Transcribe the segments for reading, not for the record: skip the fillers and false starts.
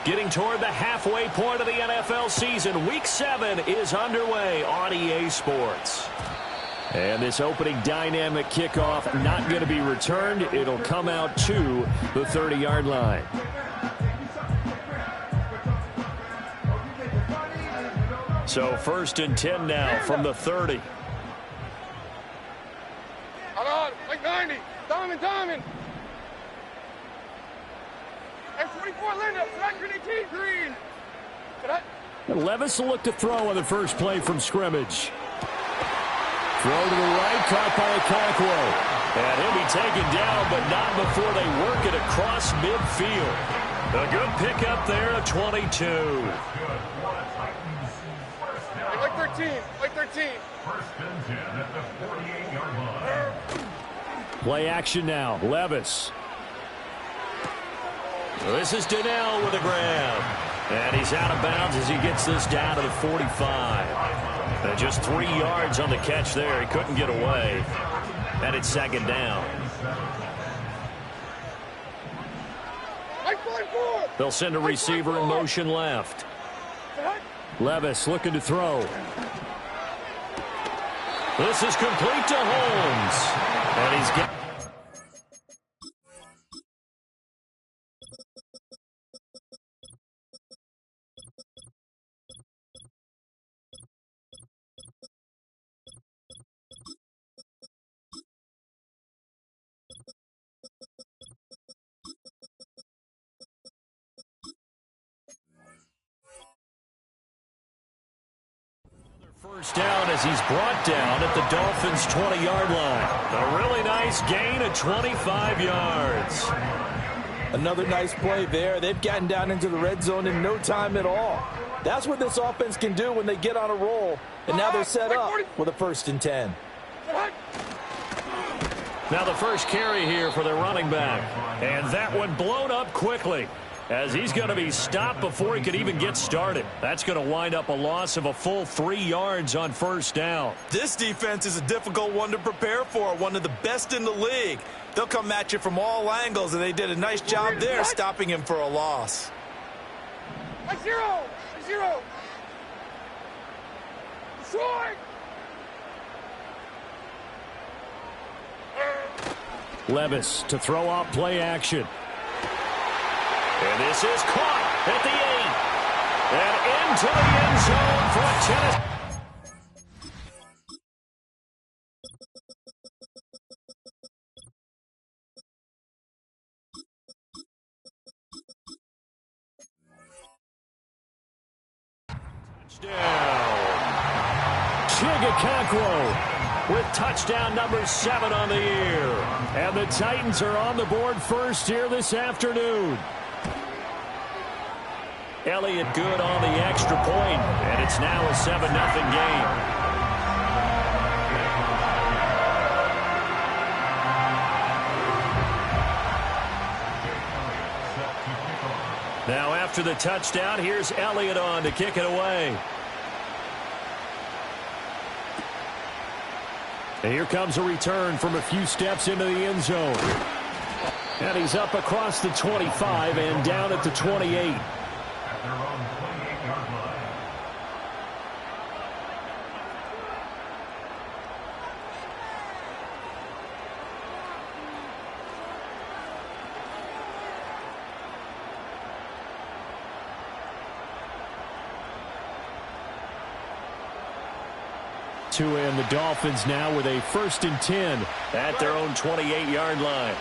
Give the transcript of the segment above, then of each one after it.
Getting toward the halfway point of the NFL season. Week 7 is underway on EA Sports. And this opening dynamic kickoff not going to be returned. It'll come out to the 30-yard line. So 1st and 10 now from the 30. Hold on, like 90. Diamond. F24 Linda, record 18, green. And Levis will look to throw on the first play from scrimmage. Throw to the right, caught by Okonkwo. And he'll be taken down, but not before they work it across midfield. A good pickup there at 22. Like 13. First and 10 at the 48-yard line. Play action now. Levis. This is Donnell with a grab. And he's out of bounds as he gets this down to the 45. And just 3 yards on the catch there. He couldn't get away. And it's 2nd down. They'll send a receiver in motion left. Levis looking to throw. This is complete to Holmes. And he's getting... First down as he's brought down at the Dolphins' 20-yard line. A really nice gain of 25 yards. Another nice play there. They've gotten down into the red zone in no time at all. That's what this offense can do when they get on a roll. And now they're set up with a 1st and 10. Now the first carry here for their running back. And that one blown up quickly, as he's going to be stopped before he could even get started. That's going to wind up a loss of a full 3 yards on 1st down. This defense is a difficult one to prepare for, one of the best in the league. They'll come at you from all angles, and they did a nice job there stopping him for a loss. Zero. Short. Levis to throw off play action. And this is caught at the 8. And into the end zone for Tennessee. Touchdown. Chig Okonkwo with touchdown number 7 on the year. And the Titans are on the board first here this afternoon. Elliott good on the extra point, and it's now a 7-0 game. Now after the touchdown, here's Elliott on to kick it away. And here comes a return from a few steps into the end zone. And he's up across the 25 and down at the 28. Their own 28-yard line. And the Dolphins now with a 1st and 10 at their own 28-yard line.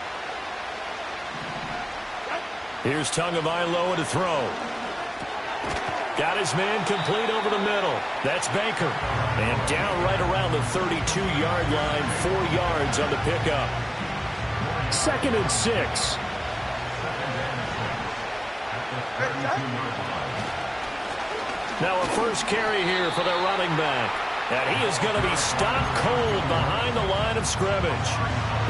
Here's Tagovailoa to throw. Got his man complete over the middle. That's Baker. And down right around the 32-yard line, 4 yards on the pickup. 2nd and 6. Now a first carry here for the running back. And he is going to be stopped cold behind the line of scrimmage.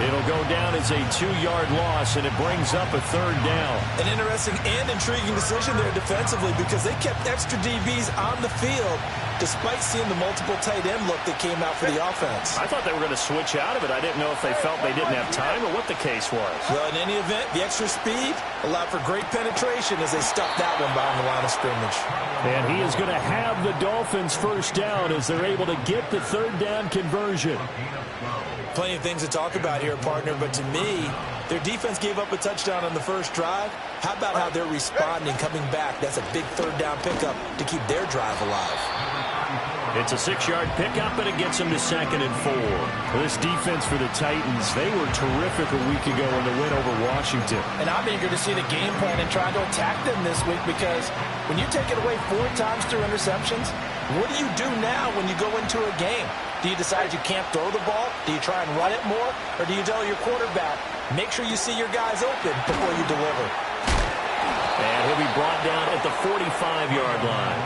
It'll go down as a 2-yard loss, and it brings up a 3rd down. An interesting and intriguing decision there defensively, because they kept extra DBs on the field. despite seeing the multiple tight end look that came out for the offense. I thought they were going to switch out of it. I didn't know if they felt they didn't have time or what the case was. Well, in any event, the extra speed allowed for great penetration as they stuffed that one behind the line of scrimmage. And he is going to have the Dolphins first down as they're able to get the third down conversion. Plenty of things to talk about here, partner, but to me, their defense gave up a touchdown on the first drive. How about how they're responding, coming back? That's a big third down pickup to keep their drive alive. It's a 6-yard pickup, and it gets them to 2nd and 4. This defense for the Titans, they were terrific a week ago in the win over Washington. And I'm eager to see the game plan and try to attack them this week, because when you take it away 4 times through interceptions, what do you do now when you go into a game? Do you decide you can't throw the ball? Do you try and run it more? Or do you tell your quarterback, make sure you see your guys open before you deliver? And he'll be brought down at the 45-yard line.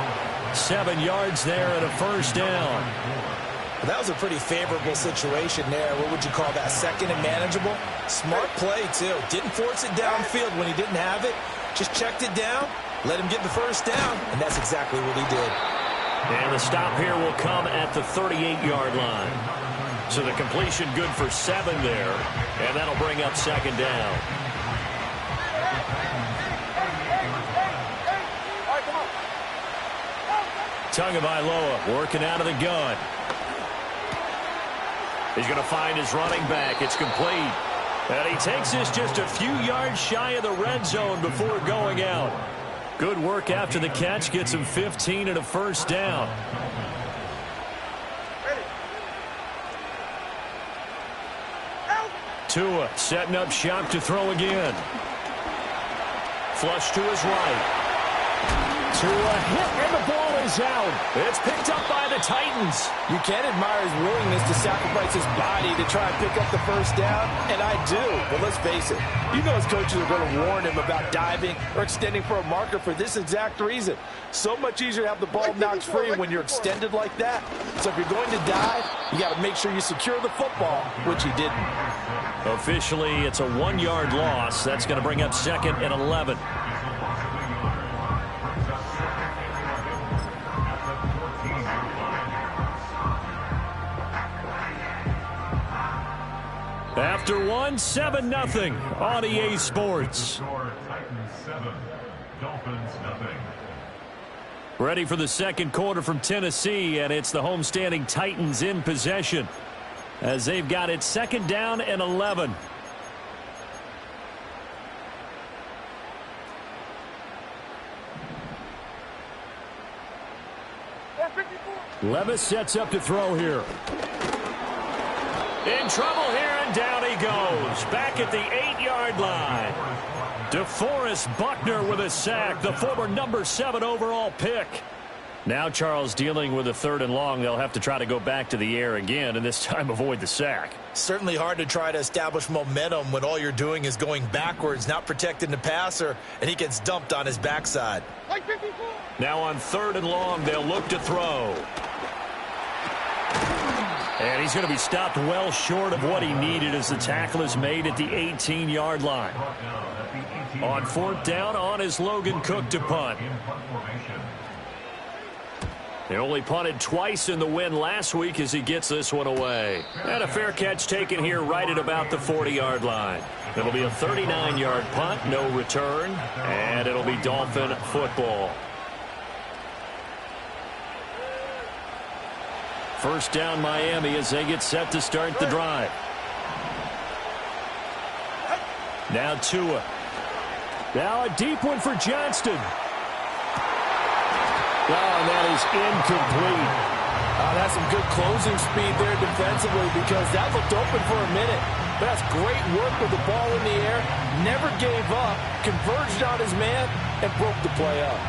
7 yards there and a first down. Well, that was a pretty favorable situation there. What would you call that? Second and manageable? Smart play, too. Didn't force it downfield when he didn't have it. Just checked it down, let him get the first down, and that's exactly what he did. And the stop here will come at the 38-yard line. So the completion good for 7 there, and that'll bring up 2nd down. Tagovailoa working out of the gun. He's going to find his running back. It's complete. And he takes this just a few yards shy of the red zone before going out. Good work after the catch. Gets him 15 and a first down. Tua setting up shop to throw again. Flush to his right. Tua hit, and the ball is out. It's picked up by the Titans. You can't admire his willingness to sacrifice his body to try and pick up the first down, and I do. But let's face it, you know his coaches are going to warn him about diving or extending for a marker for this exact reason. So much easier to have the ball knocked free when you're extended like that. So if you're going to dive, you got to make sure you secure the football, which he didn't. Officially, it's a 1-yard loss. That's going to bring up 2nd and 11. After 1, 7-0 on EA Sports. Titans 7, Dolphins nothing. Ready for the second quarter from Tennessee, and it's the homestanding Titans in possession as they've got it 2nd down and 11. Levis sets up to throw here. In trouble here, and down he goes. Back at the 8-yard line. DeForest Buckner with a sack, the former number 7 overall pick. Now Charles dealing with a 3rd and long. They'll have to try to go back to the air again, and this time avoid the sack. Certainly hard to try to establish momentum when all you're doing is going backwards, not protecting the passer, and he gets dumped on his backside. Now on 3rd and long, they'll look to throw. And he's going to be stopped well short of what he needed as the tackle is made at the 18-yard line. On 4th down, on is Logan Cook to punt. They only punted twice in the win last week as he gets this one away. And a fair catch taken here right at about the 40-yard line. It'll be a 39-yard punt, no return, and it'll be Dolphin football. First down Miami as they get set to start the drive. Now Tua. Now a deep one for Johnston. Oh, and that is incomplete. That's some good closing speed there defensively, because that looked open for a minute. But that's great work with the ball in the air. Never gave up, converged on his man, and broke the play up.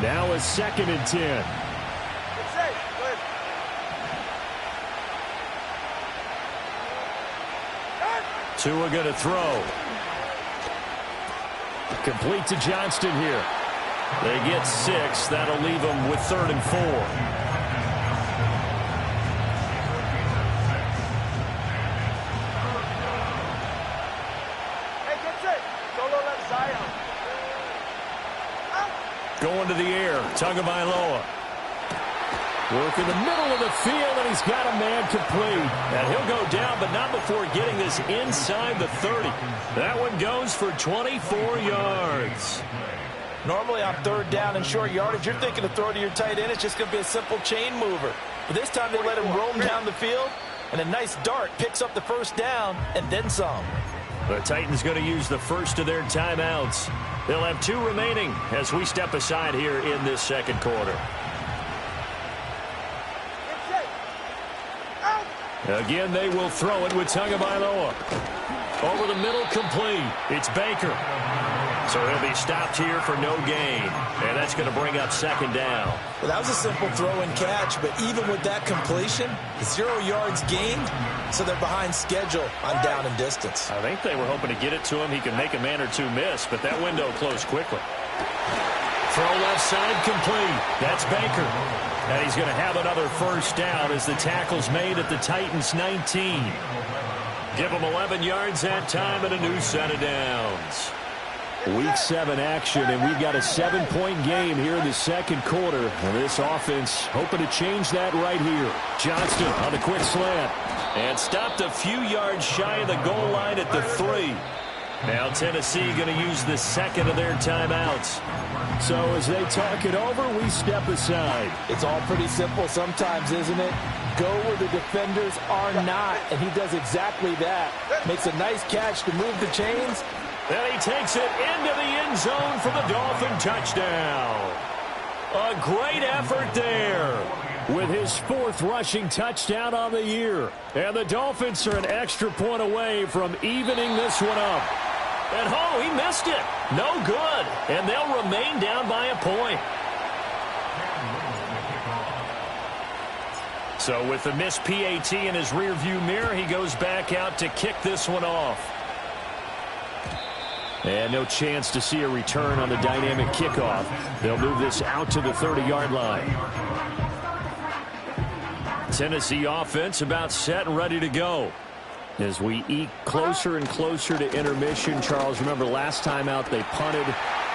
Now a 2nd and 10. Tua going to throw. Complete to Johnston here. They get 6. That'll leave them with 3rd and 4. going to the air. Tagovailoa. Work in the middle of the field, and he's got a man complete. And he'll go down, but not before getting this inside the 30. That one goes for 24 yards. Normally on third down and short yardage, you're thinking to throw to your tight end. It's just going to be a simple chain mover. But this time they let him roam down the field, and a nice dart picks up the first down and then some. The Titans going to use the first of their timeouts. They'll have 2 remaining as we step aside here in this second quarter. Again, they will throw it with Tagovailoa. Over the middle, complete. It's Baker. So he'll be stopped here for no gain. And that's going to bring up second down. Well, that was a simple throw and catch, but even with that completion, 0 yards gained, so they're behind schedule on down and distance. I think they were hoping to get it to him. He could make a man or two miss, but that window closed quickly. Throw left side, complete. That's Baker. And he's going to have another first down as the tackle's made at the Titans' 19. Give them 11 yards that time and a new set of downs. Week 7 action, and we've got a 7-point game here in the second quarter. And this offense hoping to change that right here. Johnston on the quick slant. And stopped a few yards shy of the goal line at the 3. Now Tennessee going to use the second of their timeouts. So as they talk it over, we step aside. It's all pretty simple sometimes, isn't it? Go where the defenders are not, and he does exactly that. Makes a nice catch to move the chains. And he takes it into the end zone for the Dolphin touchdown. A great effort there with his 4th rushing touchdown on the year. And the Dolphins are an extra point away from evening this one up. And oh, he missed it. No good. And they'll remain down by a point. So with the missed PAT in his rearview mirror, he goes back out to kick this one off. And no chance to see a return on the dynamic kickoff. They'll move this out to the 30-yard line. Tennessee offense about set and ready to go. As we eke closer and closer to intermission, Charles, remember last time out they punted.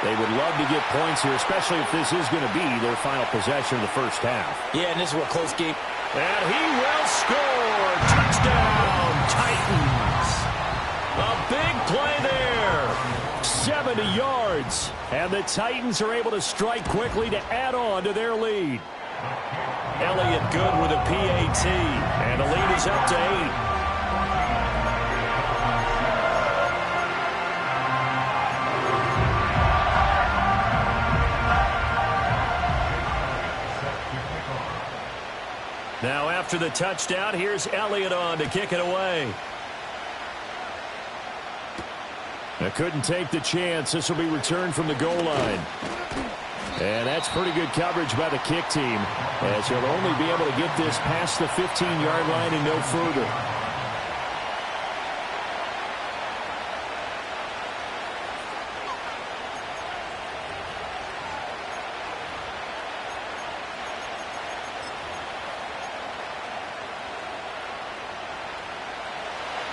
They would love to get points here, especially if this is going to be their final possession of the first half. Yeah, and this is a close game. And he will score. Touchdown, Titans. A big play there. 70 yards. And the Titans are able to strike quickly to add on to their lead. Elliott good with a PAT. And the lead is up to 8. Now after the touchdown, here's Elliott on to kick it away. They couldn't take the chance. This will be returned from the goal line. And that's pretty good coverage by the kick team, as he'll only be able to get this past the 15-yard line and no further.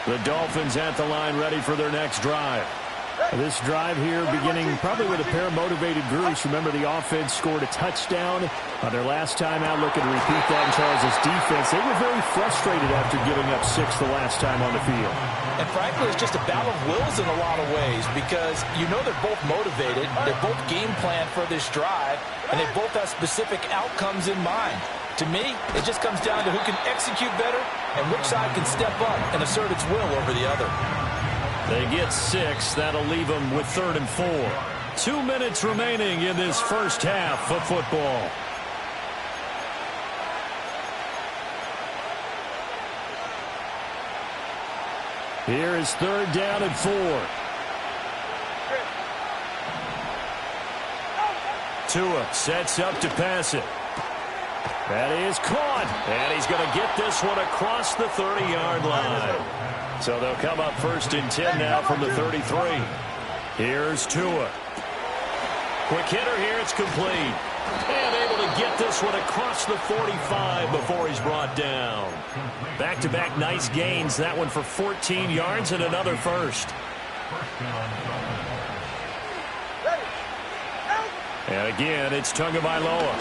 The Dolphins at the line ready for their next drive. This drive here beginning probably with a pair of motivated groups. Remember, the offense scored a touchdown on their last time out. Looking to repeat that in Charles' defense. They were very frustrated after giving up 6 the last time on the field. And frankly, it's just a battle of wills in a lot of ways, because you know they're both motivated. They both game plan for this drive, and they both have specific outcomes in mind. To me, it just comes down to who can execute better and which side can step up and assert its will over the other. They get 6. That'll leave them with 3rd and 4. 2 minutes remaining in this first half of football. Here is 3rd down and 4. Tua sets up to pass it. That is caught. And he's going to get this one across the 30-yard line. So they'll come up 1st and 10 now from the 33. Here's Tua. Quick hitter here. It's complete. And able to get this one across the 45 before he's brought down. Back-to-back nice gains. That one for 14 yards and another first. And again, it's Tagovailoa.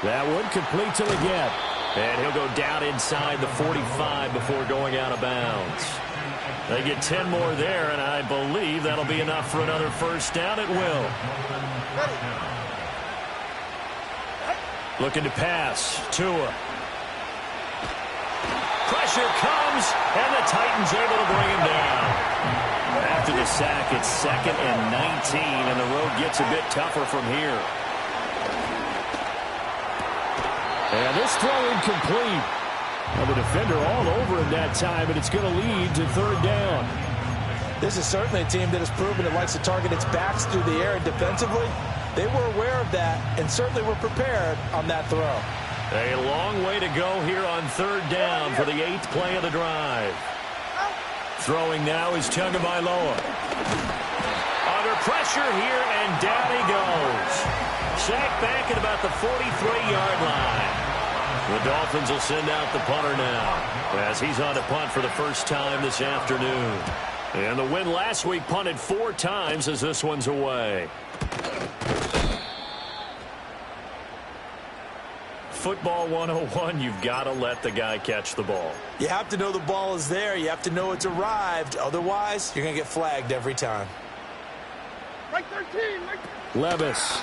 That one complete to Leggett. And he'll go down inside the 45 before going out of bounds. They get 10 more there, and I believe that'll be enough for another first down. It will. Looking to pass. Tua. Pressure comes, and the Titans able to bring him down. After the sack, it's 2nd and 19, and the road gets a bit tougher from here. And this throw incomplete. Well, the defender all over him that time, and it's going to lead to 3rd down. This is certainly a team that has proven it likes to target its backs through the air, and defensively, they were aware of that and certainly were prepared on that throw. A long way to go here on 3rd down for the 8th play of the drive. Throwing now is Tagovailoa. Under pressure here, and down he goes. Sacked back at about the 43-yard line. The Dolphins will send out the punter now as he's on to punt for the first time this afternoon. And the win last week punted 4 times as this one's away. Football 101, you've got to let the guy catch the ball. You have to know the ball is there. You have to know it's arrived. Otherwise, you're going to get flagged every time. Right 13. Levis.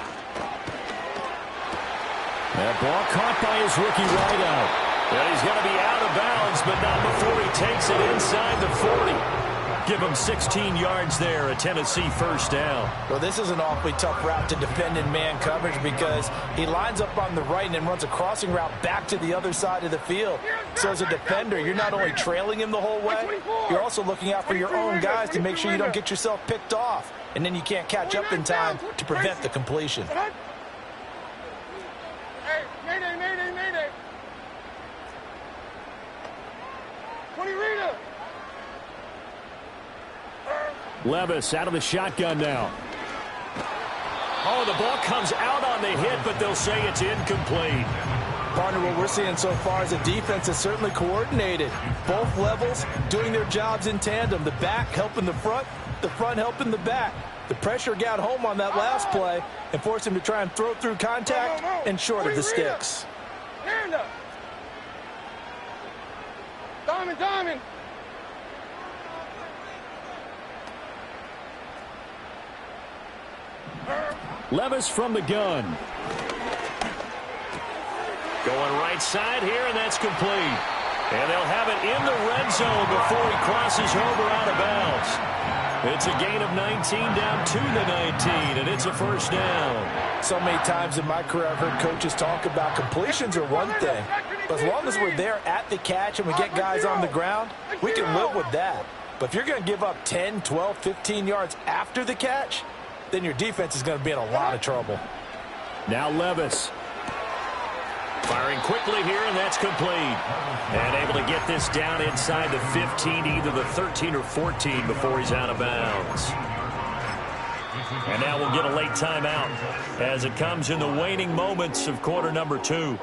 That ball caught by his rookie wideout. And he's going to be out of bounds, but not before he takes it inside the 40. Give him 16 yards there, a Tennessee first down. Well, this is an awfully tough route to defend in man coverage because he lines up on the right and then runs a crossing route back to the other side of the field. So as a defender, you're not only trailing him the whole way, you're also looking out for your own guys to make sure you don't get yourself picked off. And then you can't catch up in time to prevent the completion. Hey, mayday. 20 Rita. Levis out of the shotgun now. Oh, the ball comes out on the hit, but they'll say it's incomplete. Partner, what we're seeing so far is a defense that's certainly coordinated. Both levels doing their jobs in tandem. The back helping the front helping the back. The pressure got home on that last play and forced him to try and throw through contact and short of the sticks. Hand up. Diamond. Levis from the gun. Going right side here, and that's complete. And they'll have it in the red zone before he crosses over out of bounds. It's a gain of 19 down to the 19, and it's a first down. So many times in my career I've heard coaches talk about completions are one thing. But as long as we're there at the catch and we get guys on the ground, we can live with that. But if you're going to give up 10, 12, 15 yards after the catch, then your defense is going to be in a lot of trouble. Now Levis. Firing quickly here, and that's complete. And able to get this down inside the 15, either the 13 or 14 before he's out of bounds. And now we'll get a late timeout as it comes in the waning moments of quarter number 2.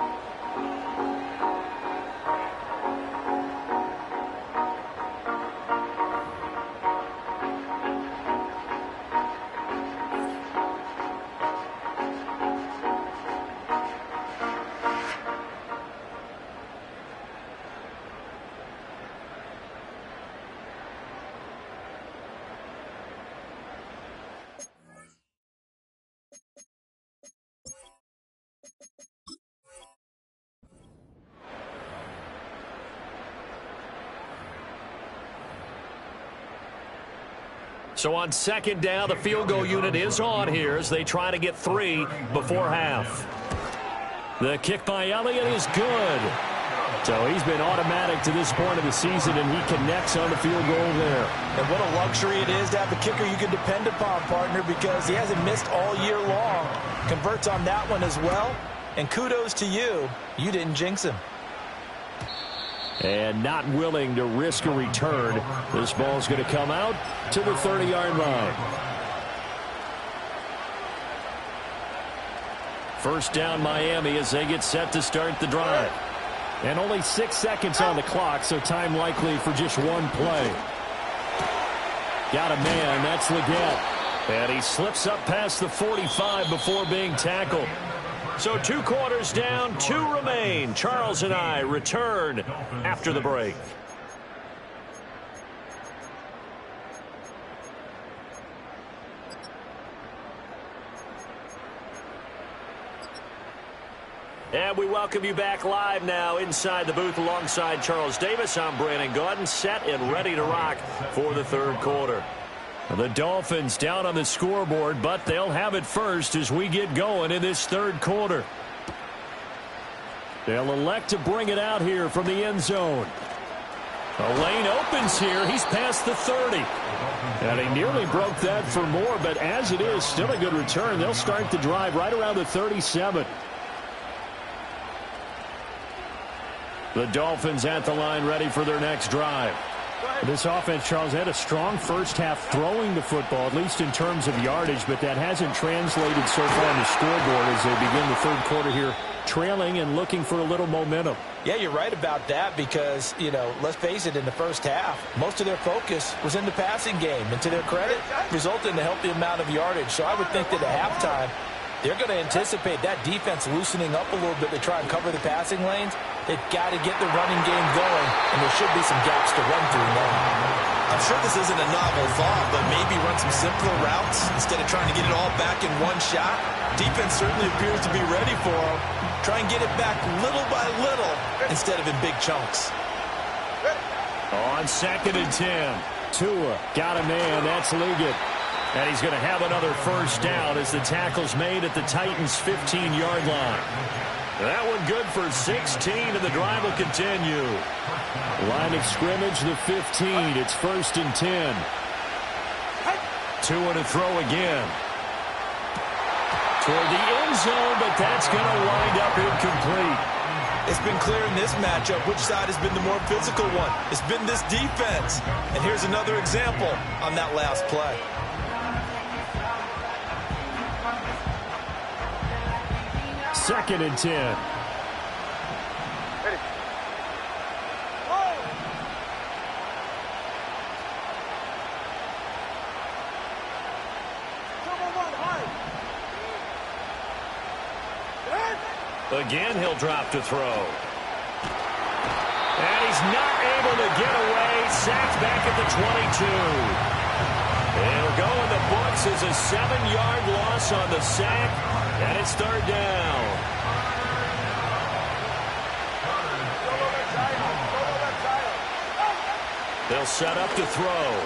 So on second down, the field goal unit is on here as they try to get 3 before half. The kick by Elliott is good. So he's been automatic to this point of the season, and he connects on the field goal there. And what a luxury it is to have a kicker you can depend upon, partner, because he hasn't missed all year long. Converts on that one as well. And kudos to you. You didn't jinx him. And not willing to risk a return. This ball's going to come out to the 30-yard line. First down Miami as they get set to start the drive. And only 6 seconds on the clock, so time likely for just one play. Got a man, that's Leggett. And he slips up past the 45 before being tackled. So 2 quarters down, 2 remain. Charles and I return after the break. And we welcome you back live now inside the booth alongside Charles Davis. I'm Brandon Gaudin, set and ready to rock for the 3rd quarter. The Dolphins down on the scoreboard, but they'll have it first as we get going in this 3rd quarter. They'll elect to bring it out here from the end zone. A lane opens here. He's past the 30. And he nearly broke that for more, but as it is, still a good return. They'll start the drive right around the 37. The Dolphins at the line ready for their next drive. This offense, Charles, had a strong first half throwing the football, at least in terms of yardage, but that hasn't translated so far on the scoreboard as they begin the 3rd quarter here, trailing and looking for a little momentum. Yeah, you're right about that because, you know, let's face it, in the first half, most of their focus was in the passing game. And to their credit, resulted in a healthy amount of yardage. So I would think that at halftime, they're going to anticipate that defense loosening up a little bit to try and cover the passing lanes. They've got to get the running game going, and there should be some gaps to run through now. I'm sure this isn't a novel thought, but maybe run some simpler routes instead of trying to get it all back in one shot. Defense certainly appears to be ready for them. Try and get it back little by little instead of in big chunks. On 2nd and 10. Tua got a man. That's Liggett. And he's going to have another first down as the tackle's made at the Titans' 15-yard line. That one good for 16, and the drive will continue. Line of scrimmage, the 15. It's 1st and 10. Tua to throw again. Toward the end zone, but that's going to wind up incomplete. It's been clear in this matchup which side has been the more physical one. It's been this defense. And here's another example on that last play. 2nd and 10. Ready. Again, he'll drop to throw. And he's not able to get away. Sacked back at the 22. It'll go in the books as a 7-yard loss on the sack, and it's 3rd down. They'll set up to throw.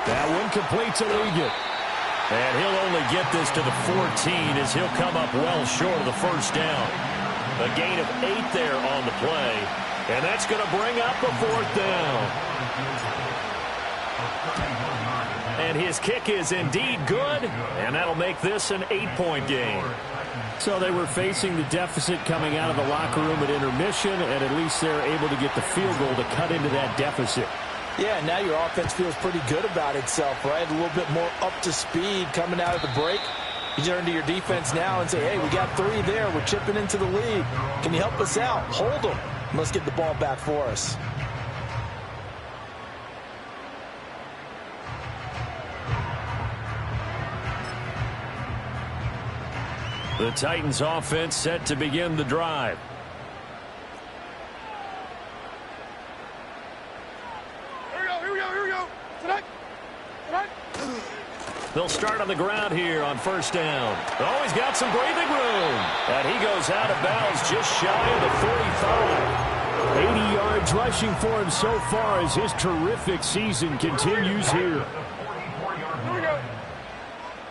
That one complete to Liggett. And he'll only get this to the 14 as he'll come up well short of the first down. A gain of 8 there on the play, and that's going to bring up a 4th down. And his kick is indeed good, and that'll make this an 8-point game. So they were facing the deficit coming out of the locker room at intermission, and at least they're able to get the field goal to cut into that deficit. Yeah, now your offense feels pretty good about itself, right? A little bit more up to speed coming out of the break. You turn to your defense now and say, hey, we got 3 there. We're chipping into the lead. Can you help us out? Hold them. Let's get the ball back for us. The Titans offense set to begin the drive. Here we go. Tonight. They'll start on the ground here on 1st down. Oh, he's got some breathing room. And he goes out of bounds just shy of the 45. 80 yards rushing for him so far as his terrific season continues here. Here we go.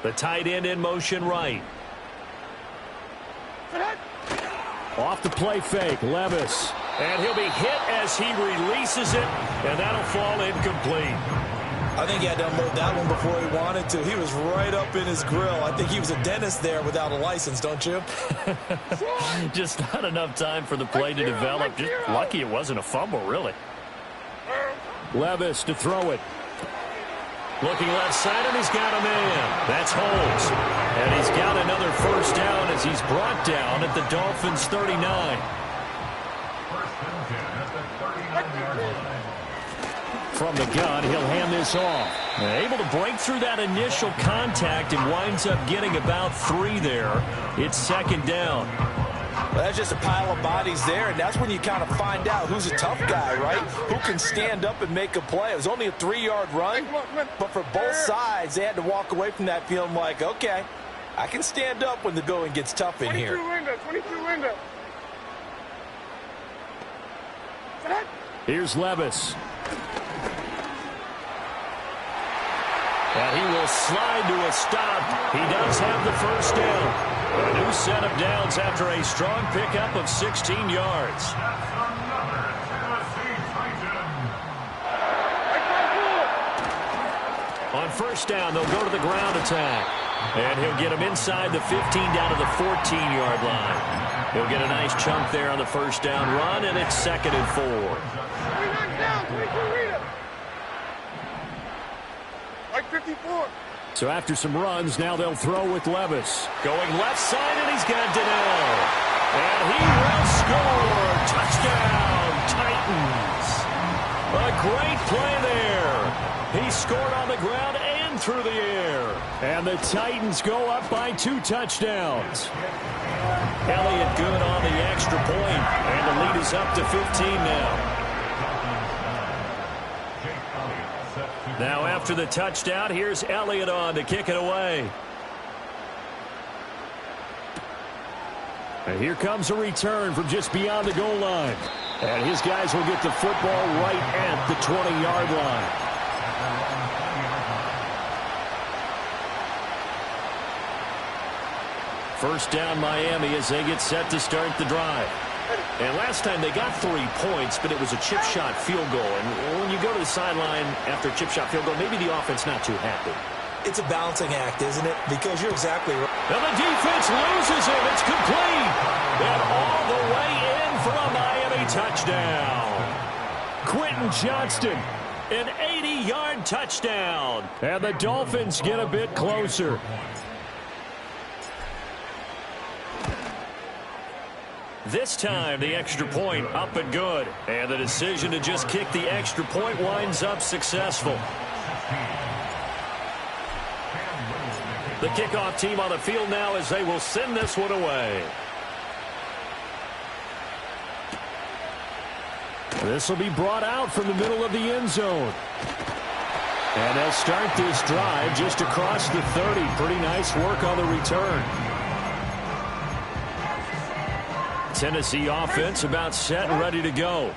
The tight end in motion right. Tonight. Off the play fake, Levis. And he'll be hit as he releases it, and that'll fall incomplete. I think he had to unload that one before he wanted to. He was right up in his grill. I think he was a dentist there without a license, don't you? Just not enough time for the play to develop. Just lucky it wasn't a fumble, really. Levis to throw it. Looking left side, and he's got a man. That's Holmes. And he's got another first down as he's brought down at the Dolphins' 39. From the gun, he'll hand this off. Able to break through that initial contact and winds up getting about 3 there. It's second down. Well, that's just a pile of bodies there, and that's when you kind of find out who's a tough guy, right? Who can stand up and make a play. It was only a 3-yard run, but for both sides, they had to walk away from that feeling like, okay, I can stand up when the going gets tough in here. 22 window. Here's Levis. And he will slide to a stop. He does have the first down. A new set of downs after a strong pickup of 16 yards. On first down, they'll go to the ground attack. And he'll get him inside the 15 down to the 14-yard line. He'll get a nice chunk there on the first down run, and it's 2nd and 4. 29 down, 22 reader. Like 54. So after some runs, now they'll throw with Levis. Going left side, and he's got Donnell. And he will score. Touchdown, Titans. A great play there. He scored on the ground and through the air. And the Titans go up by 2 touchdowns. Elliott good on the extra point, and the lead is up to 15 now. Now after the touchdown, here's Elliott on to kick it away. And here comes a return from just beyond the goal line. And his guys will get the football right at the 20-yard line. First down Miami as they get set to start the drive. And last time they got 3 points, but it was a chip shot field goal. And when you go to the sideline after a chip shot field goal, maybe the offense not too happy. It's a balancing act, isn't it? Because you're exactly right. And the defense loses him. It's complete. And all the way in for a Miami touchdown. Quentin Johnston, an 80-yard touchdown. And the Dolphins get a bit closer. This time, the extra point up and good. And the decision to just kick the extra point winds up successful. The kickoff team on the field now as they will send this one away. This will be brought out from the middle of the end zone. And they'll start this drive just across the 30. Pretty nice work on the return. Tennessee offense about set and ready to go.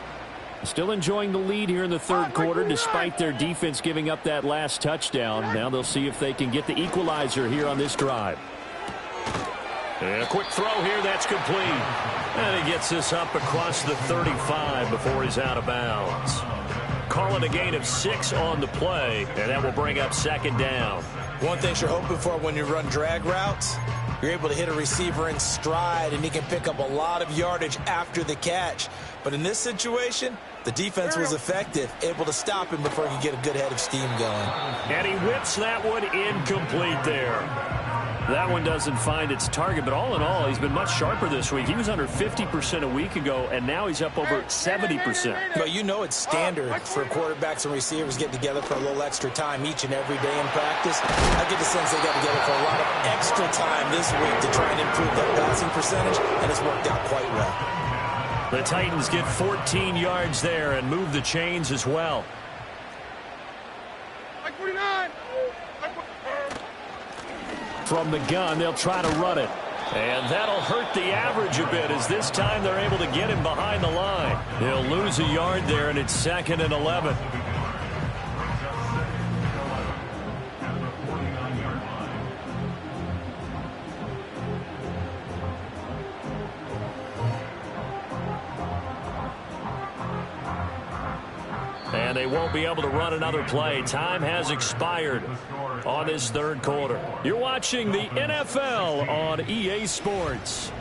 Still enjoying the lead here in the third quarter despite their defense giving up that last touchdown. Now they'll see if they can get the equalizer here on this drive. And a quick throw here, that's complete. And he gets this up across the 35 before he's out of bounds. Call it a gain of 6 on the play, and that will bring up second down. One thing you're hoping for when you run drag routes, you're able to hit a receiver in stride, and he can pick up a lot of yardage after the catch. But in this situation, the defense was effective, able to stop him before he could get a good head of steam going. And he whips that one incomplete there. That one doesn't find its target, but all in all, he's been much sharper this week. He was under 50% a week ago, and now he's up over 70%. But you know it's standard for quarterbacks and receivers getting together for a little extra time each and every day in practice. I get the sense they got together for a lot of extra time this week to try and improve that passing percentage, and it's worked out quite well. The Titans get 14 yards there and move the chains as well. Like 49. From the gun, they'll try to run it. And that'll hurt the average a bit as this time they're able to get him behind the line. He'll lose a yard there, and it's 2nd and 11. And they won't be able to run another play. Time has expired on this third quarter. You're watching the NFL on EA Sports.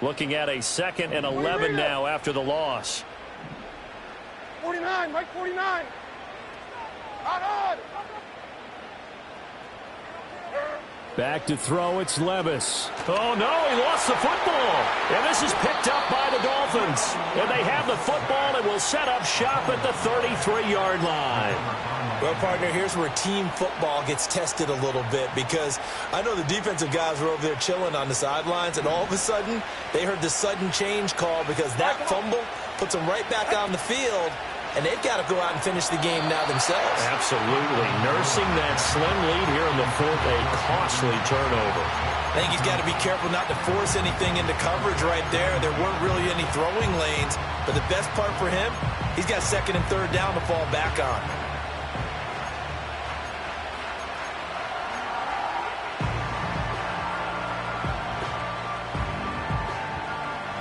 Looking at a 2nd and 11 now after the loss. 49, Mike 49. Out on. Back to throw, it's Levis. Oh, no, he lost the football. And this is picked up by the Dolphins. And they have the football and will set up shop at the 33-yard line. Well, partner, here's where team football gets tested a little bit, because I know the defensive guys were over there chilling on the sidelines, and all of a sudden they heard the sudden change call because that fumble puts them right back on the field. And they've got to go out and finish the game now themselves. Absolutely. Nursing that slim lead here in the fourth, a costly turnover. I think he's got to be careful not to force anything into coverage right there. There weren't really any throwing lanes. But the best part for him, he's got second and third down to fall back on.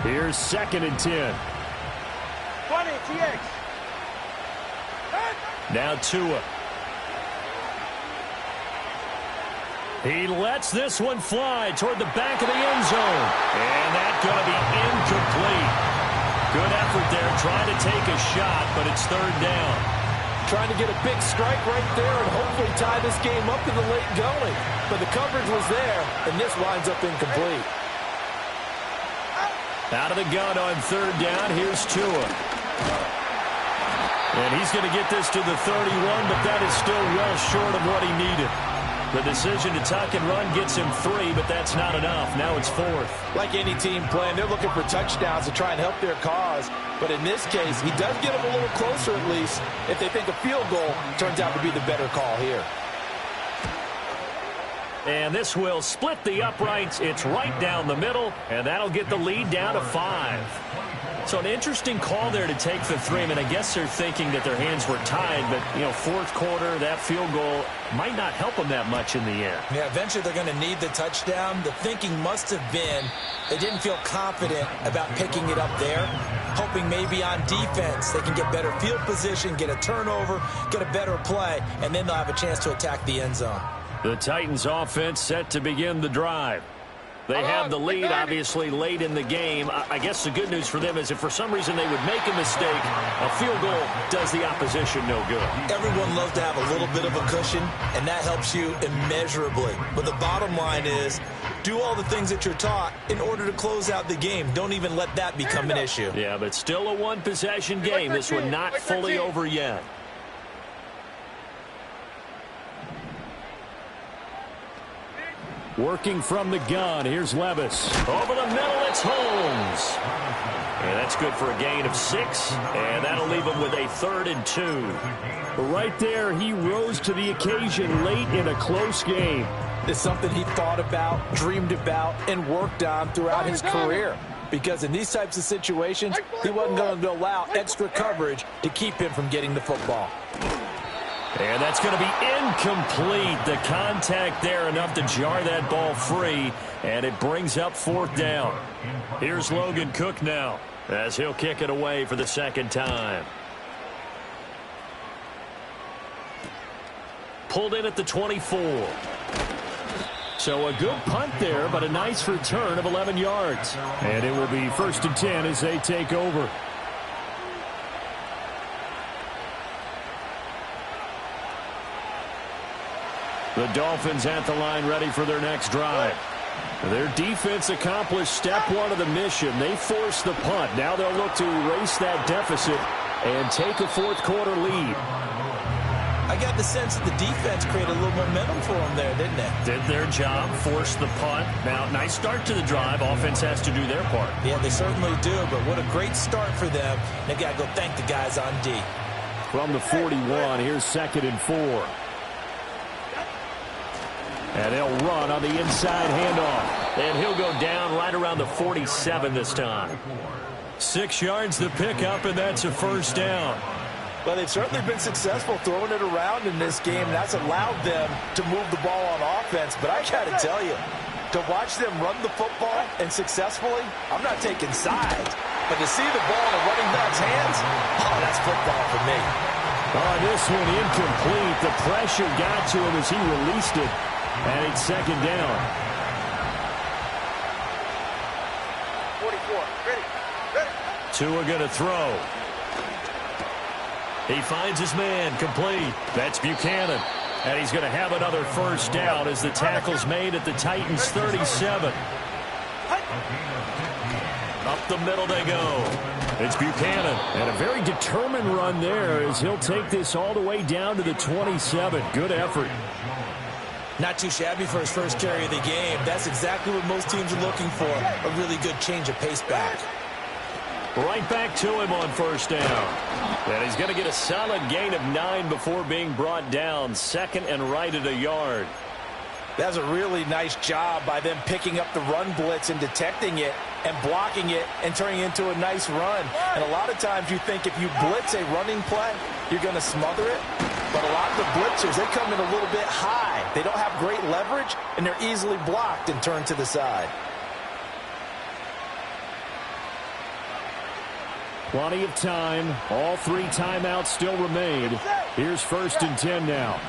Here's second and 10. 20, TX. Now Tua. He lets this one fly toward the back of the end zone. And that's going to be incomplete. Good effort there, trying to take a shot, but it's third down. Trying to get a big strike right there and hopefully tie this game up in the late going. But the coverage was there, and this winds up incomplete. Out of the gun on third down, here's Tua. And he's going to get this to the 31, but that is still well short of what he needed. The decision to tuck and run gets him 3, but that's not enough. Now it's fourth. Like any team playing, they're looking for touchdowns to try and help their cause. But in this case, he does get them a little closer at least if they think a field goal turns out to be the better call here. And this will split the uprights. It's right down the middle, and that'll get the lead down to 5. So an interesting call there to take the 3. I mean, I guess they're thinking that their hands were tied, but, you know, fourth quarter, that field goal might not help them that much in the end. Yeah, eventually they're going to need the touchdown. The thinking must have been they didn't feel confident about picking it up there, hoping maybe on defense they can get better field position, get a turnover, get a better play, and then they'll have a chance to attack the end zone. The Titans offense set to begin the drive. They have the lead, obviously, late in the game. I guess the good news for them is if for some reason they would make a mistake, a field goal does the opposition no good. Everyone loves to have a little bit of a cushion, and that helps you immeasurably. But the bottom line is, do all the things that you're taught in order to close out the game. Don't even let that become an issue. Yeah, but still a one-possession game. This one not fully over yet. Working from the gun, here's Levis. Over the middle, it's Holmes. And that's good for a gain of 6, and that'll leave him with a 3rd and 2. Right there, he rose to the occasion late in a close game. It's something he thought about, dreamed about, and worked on throughout his career. Because in these types of situations, he wasn't going to allow extra coverage to keep him from getting the football. And that's going to be incomplete. The contact there enough to jar that ball free, and it brings up fourth down. Here's Logan Cook now as he'll kick it away for the second time. Pulled in at the 24. So a good punt there, but a nice return of 11 yards. And it will be 1st and 10 as they take over. The Dolphins at the line ready for their next drive. Their defense accomplished step 1 of the mission. They forced the punt. Now they'll look to erase that deficit and take a fourth quarter lead. I got the sense that the defense created a little momentum for them there, didn't they? Did their job, forced the punt. Now, nice start to the drive. Offense has to do their part. Yeah, they certainly do, but what a great start for them. They've got to go thank the guys on D. From the 41, here's 2nd and 4. And they'll run on the inside handoff. And he'll go down right around the 47 this time. 6 yards to pick up, and that's a first down. Well, they've certainly been successful throwing it around in this game. That's allowed them to move the ball on offense. But I got to tell you, to watch them run the football and successfully, I'm not taking sides. But to see the ball in a running back's hands, oh, that's football for me. Oh, this one incomplete. The pressure got to him as he released it. And it's second down. 44. Ready. Tua going to throw. He finds his man complete. That's Buchanan. And he's going to have another first down as the tackle's made at the Titans' 37. Up the middle they go. It's Buchanan. And a very determined run there as he'll take this all the way down to the 27. Good effort. Not too shabby for his first carry of the game. That's exactly what most teams are looking for. A really good change of pace back. Right back to him on first down. And he's going to get a solid gain of 9 before being brought down. Second and right at a yard. That's a really nice job by them picking up the run blitz and detecting it and blocking it and turning it into a nice run. And a lot of times you think if you blitz a running play, you're going to smother it. But a lot of the blitzers, they come in a little bit high. They don't have great leverage, and they're easily blocked and turned to the side. Plenty of time. All 3 timeouts still remain. Here's 1st and 10 now.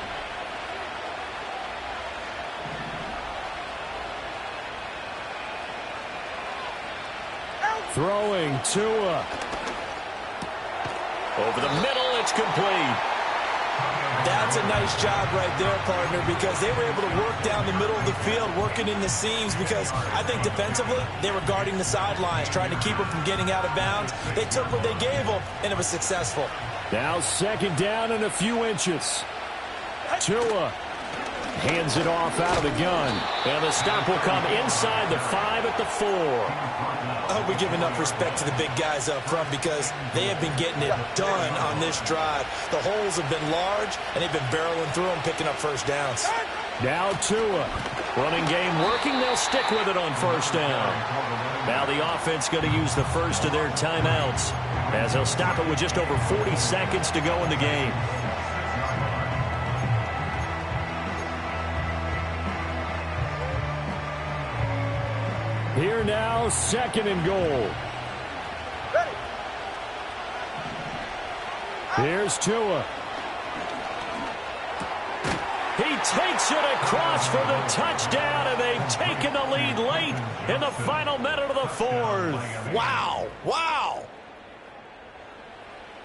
Throwing Tua. Over the middle, it's complete. That's a nice job right there, partner, because they were able to work down the middle of the field, working in the seams, because I think defensively they were guarding the sidelines, trying to keep them from getting out of bounds. They took what they gave them, and it was successful. Now 2nd down and a few inches. Tua hands it off out of the gun. And the stop will come inside the 5 at the 4. I hope we give enough respect to the big guys up front because they have been getting it done on this drive. The holes have been large, and they've been barreling through them, picking up first downs. Now Tua. Running game working. They'll stick with it on first down. Now the offense going to use the first of their timeouts as they'll stop it with just over 40 seconds to go in the game. Here now, 2nd and goal. Here's Tua. He takes it across for the touchdown, and they've taken the lead late in the final minute of the 4th. Wow. Wow.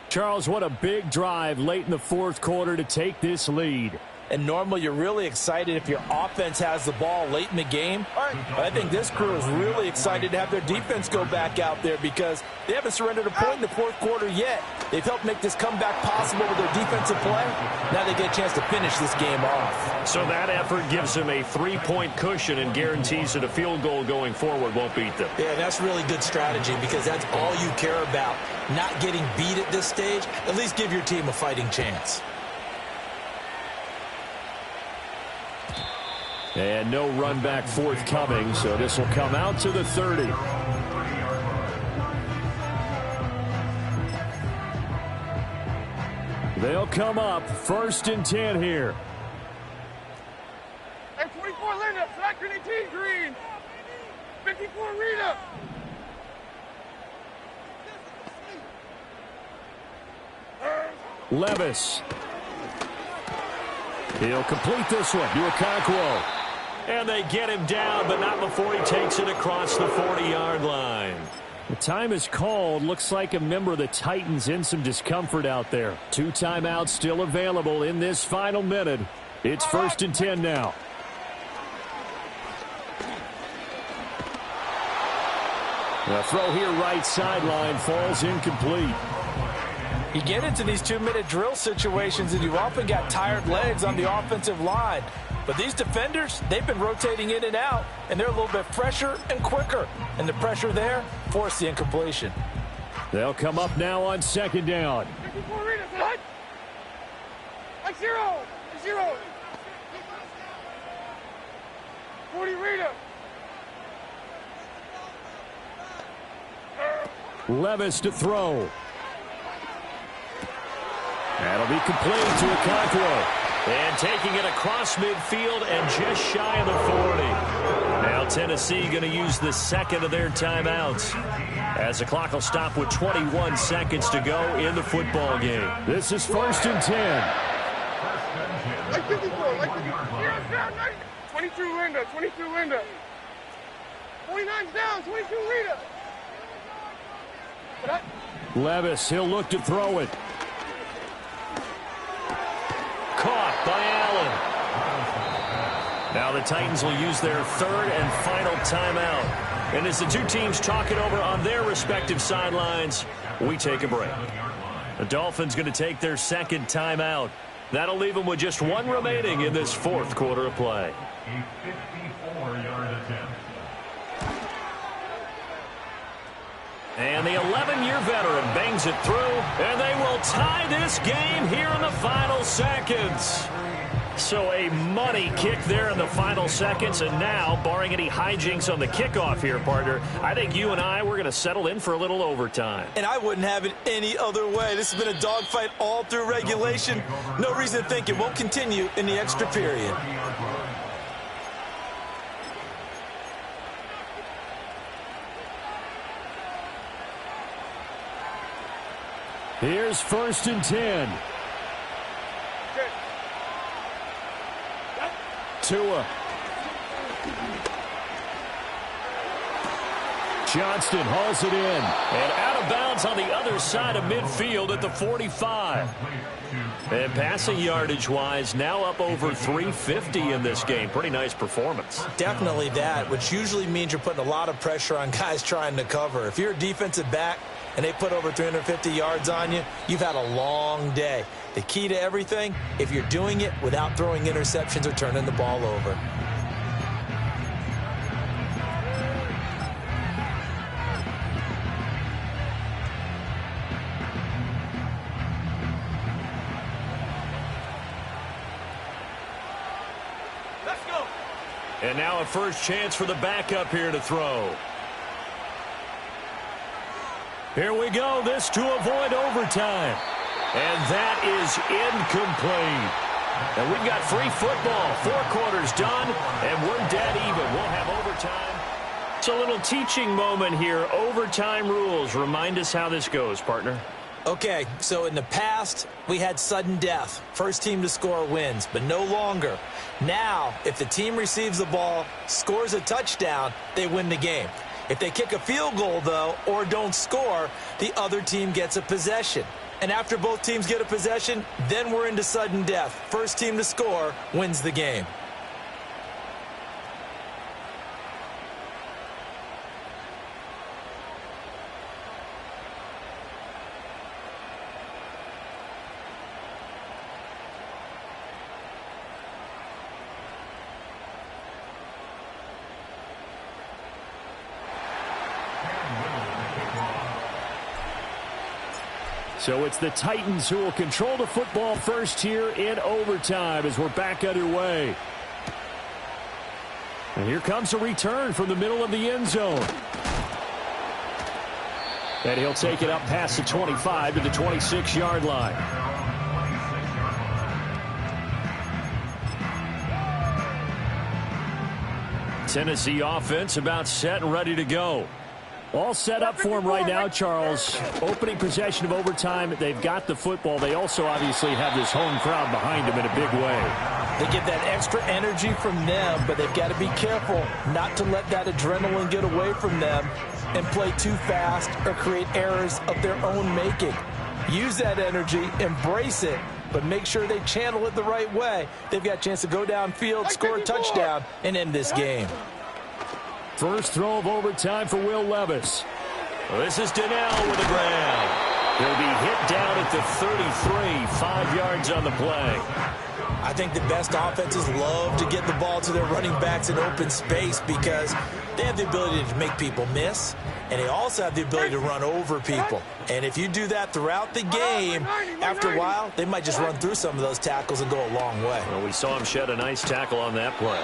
Charles, what a big drive late in the 4th quarter to take this lead. And normally you're really excited if your offense has the ball late in the game. But I think this crew is really excited to have their defense go back out there because they haven't surrendered a point in the 4th quarter yet. They've helped make this comeback possible with their defensive play. Now they get a chance to finish this game off. So that effort gives them a 3-point cushion and guarantees that a field goal going forward won't beat them. Yeah, that's really good strategy because that's all you care about. Not getting beat at this stage. At least give your team a fighting chance. And no run back forthcoming, so this will come out to the 30. They'll come up 1st and 10 here. Hey, 24 Linda, track 18 green. 54 Rita. Levis. He'll complete this one to Okonkwo. And they get him down, but not before he takes it across the 40-yard line. The time is called. Looks like a member of the Titans in some discomfort out there. 2 timeouts still available in this final minute. It's 1st and 10 now. The throw here right sideline falls incomplete. You get into these 2-minute drill situations and you've often got tired legs on the offensive line. But these defenders, they've been rotating in and out, and they're a little bit fresher and quicker. And the pressure there forced the incompletion. They'll come up now on 2nd down. 54 Rita, hut. Like 0. 0. 40 Rita. Levis to throw. That'll be complete to Okonkwo. And taking it across midfield and just shy of the 40. Now Tennessee going to use the 2nd of their timeouts as the clock will stop with 21 seconds to go in the football game. This is 1st and 10. Like 54, like 54. 22 Linda, 22 Linda. 49's down, 22 Rita. Levis, he'll look to throw it. Caught by Allen. Now the Titans will use their third and final timeout. And as the two teams talk it over on their respective sidelines, we take a break. The Dolphins going to take their second timeout. That'll leave them with just one remaining in this fourth quarter of play. A 54-yard attempt. And the 11-year veteran bangs it through, and they will tie this game here in the final seconds. So a money kick there in the final seconds, and now, barring any hijinks on the kickoff here, partner, I think you and I, we're going to settle in for a little overtime. And I wouldn't have it any other way. This has been a dogfight all through regulation. No reason to think it won't continue in the extra period. Here's 1st and 10. Tua. Johnston hauls it in. And out of bounds on the other side of midfield at the 45. And passing yardage-wise, now up over 350 in this game. Pretty nice performance. Definitely that, which usually means you're putting a lot of pressure on guys trying to cover. If you're a defensive back and they put over 350 yards on you, you've had a long day. The key to everything, if you're doing it without throwing interceptions or turning the ball over. Let's go. And now a first chance for the backup here to throw. Here we go. This to avoid overtime. And that is incomplete. And we've got free football. 4 quarters done, and we're dead even. We'll have overtime. It's a little teaching moment here. Overtime rules. Remind us how this goes, partner. Okay, so in the past, we had sudden death. First team to score wins, but no longer. Now, if the team receives the ball, scores a touchdown, they win the game. If they kick a field goal, though, or don't score, the other team gets a possession. And after both teams get a possession, then we're into sudden death. First team to score wins the game. So it's the Titans who will control the football first here in overtime as we're back underway. And here comes a return from the middle of the end zone. And he'll take it up past the 25 to the 26-yard line. Tennessee offense about set and ready to go. All set up for him right now, Charles. Opening possession of overtime. They've got the football. They also obviously have this home crowd behind them in a big way. They get that extra energy from them, but they've got to be careful not to let that adrenaline get away from them and play too fast or create errors of their own making. Use that energy, embrace it, but make sure they channel it the right way. They've got a chance to go downfield, score a touchdown, and end this game. First throw of overtime for Will Levis. This is Donnell with a grab. He'll be hit down at the 33, 5 yards on the play. I think the best offenses love to get the ball to their running backs in open space because they have the ability to make people miss, and they also have the ability to run over people. And if you do that throughout the game, after a while, they might just run through some of those tackles and go a long way. Well, we saw him shed a nice tackle on that play.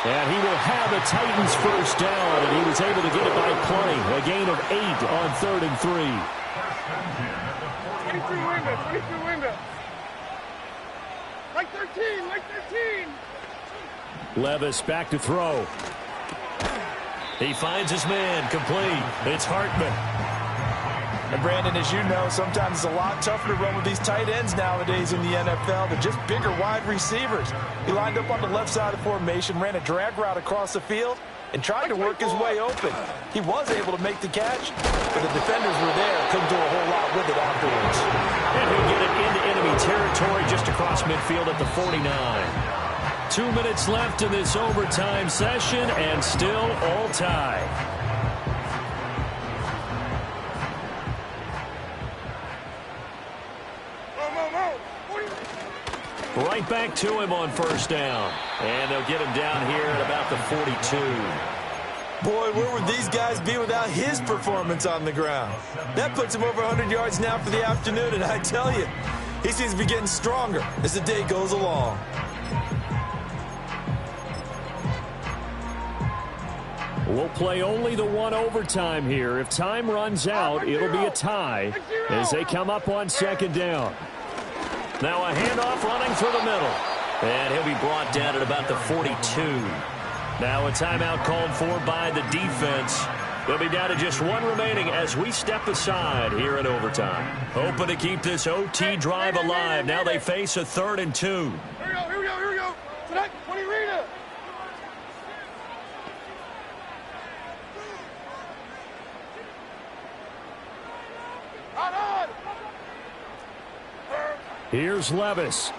And he will have a Titans first down, and he was able to get it by plenty. A gain of 8 on 3rd and 3. 23 window, 23 window. Like 13, like 13. Levis back to throw. He finds his man, complete. It's Hartman. And Brandon, as you know, sometimes it's a lot tougher to run with these tight ends nowadays in the NFL. They're just bigger wide receivers. He lined up on the left side of the formation, ran a drag route across the field, and tried to work his way open. He was able to make the catch, but the defenders were there. Couldn't do a whole lot with it afterwards. And he'll get it into enemy territory just across midfield at the 49. 2 minutes left in this overtime session, and still all tied. Right back to him on first down. And they'll get him down here at about the 42. Boy, where would these guys be without his performance on the ground? That puts him over 100 yards now for the afternoon, and I tell you, he seems to be getting stronger as the day goes along. We'll play only the one overtime here. If time runs out, it'll be a tie as they come up on second down. Now a handoff running through the middle. And he'll be brought down at about the 42. Now a timeout called for by the defense. They'll be down to just one remaining as we step aside here in overtime. Hoping to keep this OT drive alive. Now they face a 3rd and 2. Here we go, here we go, here we go. Tonight, 20 Rita. On. Here's Levis.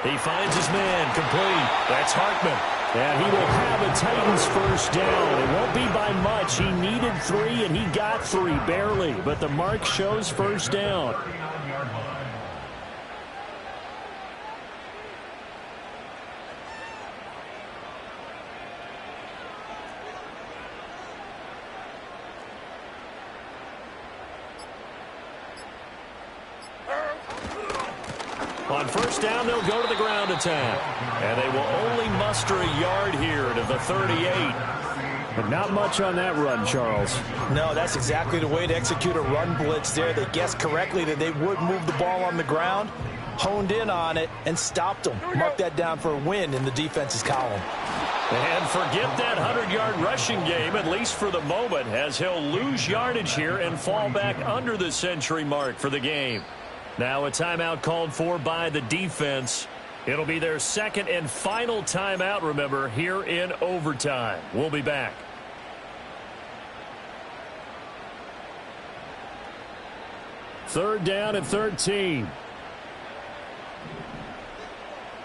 He finds his man, complete. That's Hartman. And he will have a Titans first down. It won't be by much. He needed 3, and he got 3, barely. But the mark shows first down. On first down, they'll go to the ground attack. And they will only muster a yard here to the 38. But not much on that run, Charles. No, that's exactly the way to execute a run blitz there. They guessed correctly that they would move the ball on the ground, honed in on it, and stopped them. Mark that down for a win in the defense's column. And forget that 100-yard rushing game, at least for the moment, as he'll lose yardage here and fall back under the century mark for the game. Now a timeout called for by the defense. It'll be their second and final timeout, remember, here in overtime. We'll be back. Third down and 13.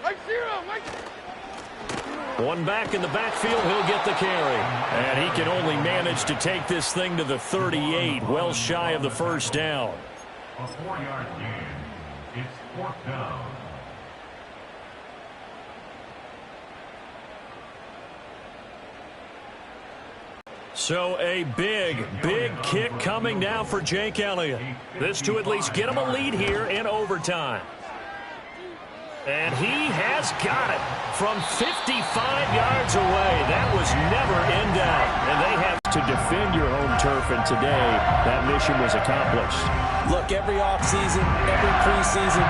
Mike zero, Mike. One back in the backfield, he'll get the carry. And he can only manage to take this thing to the 38, well shy of the first down. A 4-yard gain. It's 4th down. So a big kick coming now for Jake Elliott. This to at least get him a lead here in overtime. And he has got it from 55 yards away. That was never in doubt. And they have to defend your home turf, and today that mission was accomplished. Look, every offseason, every preseason,